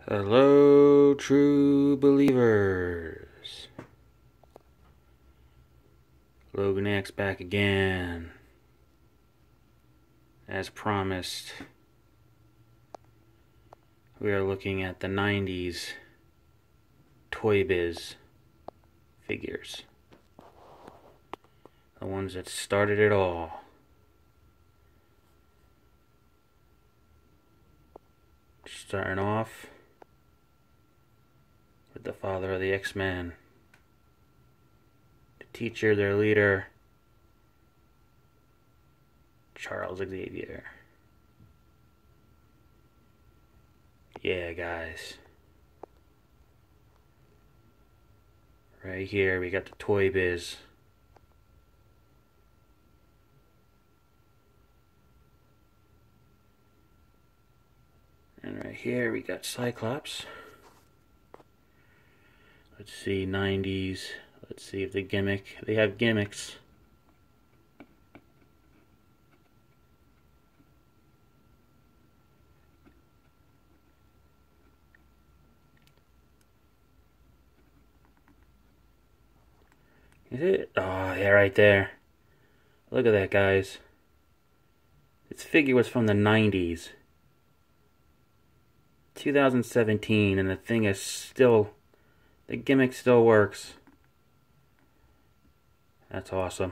Hello, true believers. Logan X back again. As promised, we are looking at the 90s Toy Biz figures. The ones that started it all. Starting off with the father of the X-Men, the teacher, their leader, Charles Xavier. Yeah, guys. Right here, we got the Toy Biz. And right here, we got Cyclops. Let's see, 90s. Let's see if they have gimmicks. Is it? Oh, yeah, right there. Look at that, guys. This figure was from the 90s. 2017, and the thing is still... The gimmick still works. That's awesome.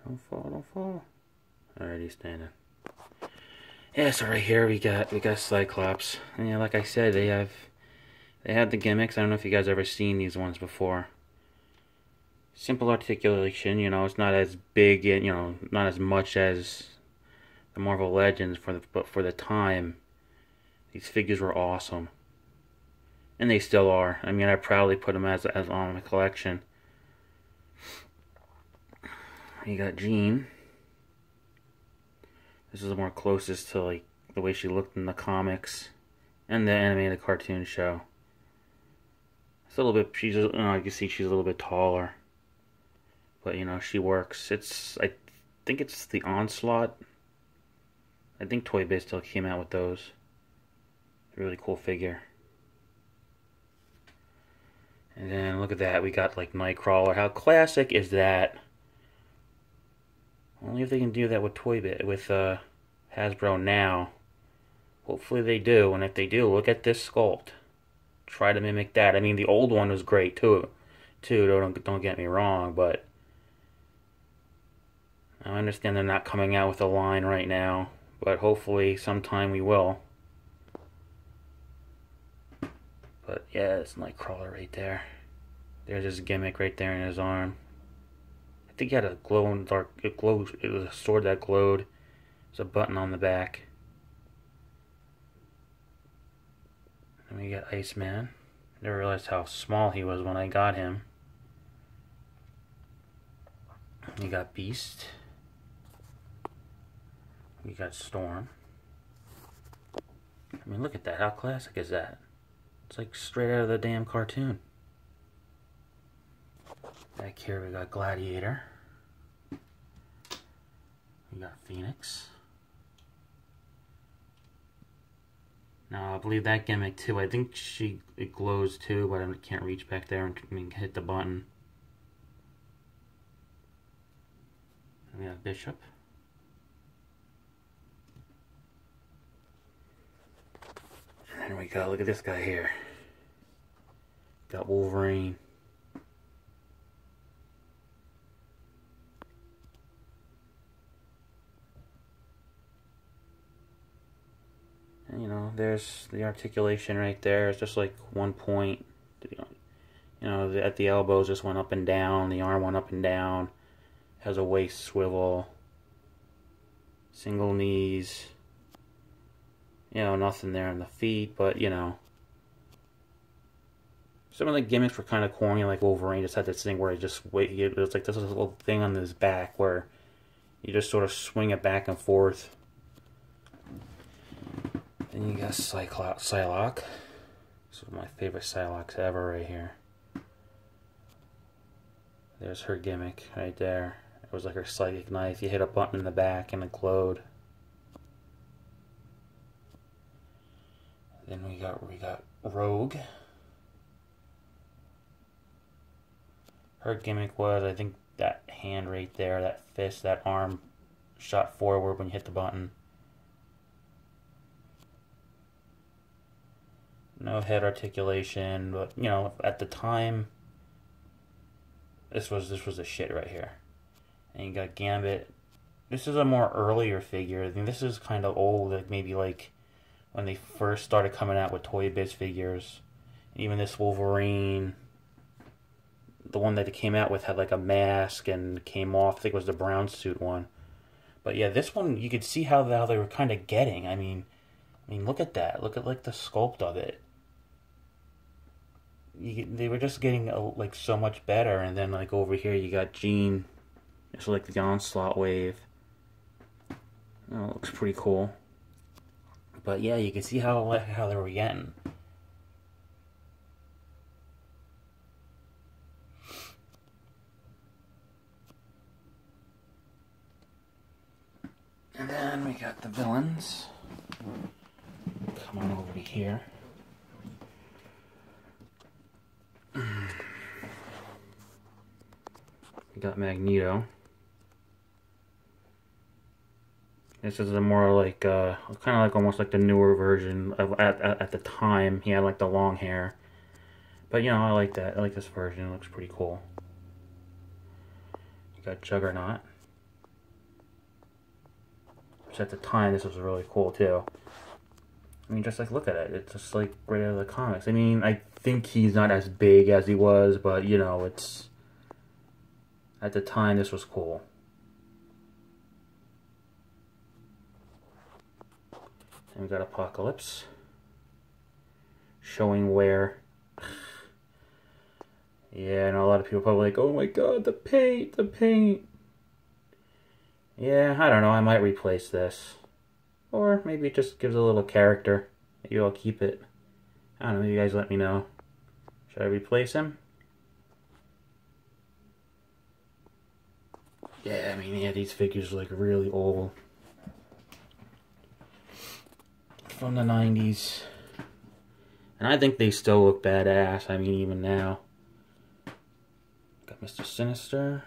Don't fall, don't fall. Alright, he's standing. Yeah, so right here we got Cyclops. And yeah, like I said, they have the gimmicks. I don't know if you guys ever seen these ones before. Simple articulation, you know, it's not as big, you know, not as much as the Marvel Legends, but for the time, these figures were awesome. And they still are. I mean, I proudly put them as on my collection. You got Jean. This is more closest to like the way she looked in the comics and the animated cartoon show. It's a little bit. You can see she's a little bit taller, but you know she works. I think it's the Onslaught. I think Toy Biz still came out with those. It's a really cool figure. And then look at that, we got like Nightcrawler. How classic is that? Only if they can do that with Hasbro now. Hopefully they do, and if they do, look at this sculpt. Try to mimic that. I mean, the old one was great too. Don't get me wrong, but I understand they're not coming out with a line right now, but hopefully sometime we will. But yeah, it's Nightcrawler right there. There's his gimmick right there in his arm. I think he had a glow-in-the-dark. It was a sword that glowed. There's a button on the back. And we got Iceman. Never realized how small he was when I got him. We got Beast. We got Storm. I mean, look at that. How classic is that? It's like straight out of the damn cartoon. Back here we got Gladiator. We got Phoenix. Now I believe that gimmick too. I think it glows too, but I can't reach back there and hit the button. And we have Bishop. And then we got, look at this guy here. Got Wolverine. And you know, there's the articulation right there. It's just like one point. You know, at the elbows just went up and down. The arm went up and down. Has a waist swivel. Single knees. You know, nothing there on the feet, but you know. Some of the gimmicks were kind of corny, like Wolverine just had this thing where it was like this little thing on his back where you just sort of swing it back and forth. Then you got Psylocke. This is my favorite Psylocke ever right here. There's her gimmick right there. It was like her psychic knife. You hit a button in the back and it glowed. Then we got Rogue. Her gimmick was, I think, that hand right there, that fist, that arm shot forward when you hit the button. No head articulation, but you know, at the time, this was the shit right here. And you got Gambit. This is a more earlier figure. I think this is kind of old, like maybe like when they first started coming out with Toy Biz figures. Even this Wolverine, the one that it came out with had like a mask and came off. I think it was the brown suit one. But yeah, this one you could see how they were kind of getting. I mean, look at that. Look at like the sculpt of it. They were just getting like so much better. And then like over here you got Jean. It's like the Onslaught wave. Oh, it looks pretty cool. But yeah, you can see how they were getting. And then we got the villains. Come on over to here. We got Magneto. This is a more like, kind of like almost like the newer version of at the time. He had like the long hair. But you know, I like that. I like this version. It looks pretty cool. You got Juggernaut. Which at the time, this was really cool too. I mean, just like look at it. It's just like right out of the comics. I mean, I think he's not as big as he was, but you know, it's at the time this was cool. And we got Apocalypse showing where. Yeah, and a lot of people probably like, oh my god, the paint, the paint. Yeah, I don't know, I might replace this. Or maybe it just gives a little character. Maybe I'll keep it. I don't know, you guys let me know. Should I replace him? Yeah, I mean, yeah, these figures are like really old. From the 90s. And I think they still look badass. I mean, even now. Got Mr. Sinister.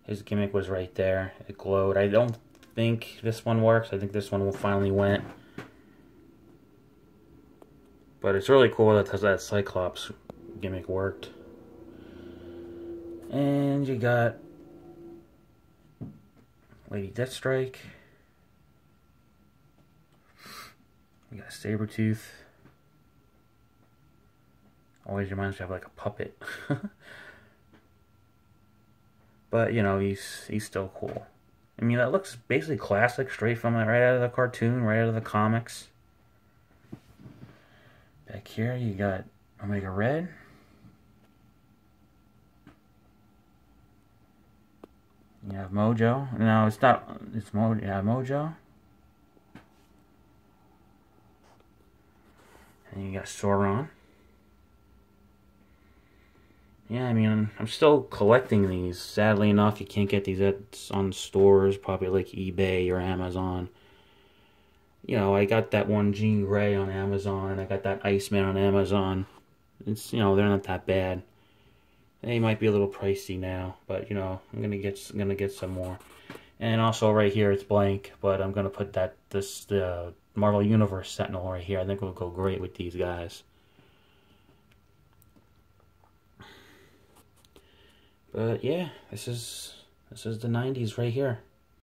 His gimmick was right there. It glowed. I don't think this one works. I think this one will finally went. But it's really cool that that Cyclops gimmick worked. And you got Lady Deathstrike. We got Sabretooth. Always reminds me of like a puppet. But, you know, he's still cool. I mean, that looks basically classic, straight from right out of the cartoon, right out of the comics. Back here, you got Omega Red. You have Mojo. No, it's not. It's Mojo. Yeah, Mojo. And you got Sauron. Yeah, I mean, I'm still collecting these. Sadly enough, you can't get these on stores, probably like eBay or Amazon. You know, I got that one Jean Grey on Amazon. I got that Iceman on Amazon. It's, you know, they're not that bad. They might be a little pricey now, but you know, I'm gonna get some more. And also right here, it's blank, but I'm gonna put the Marvel Universe Sentinel right here. I think it will go great with these guys. But yeah, this is the 90s right here.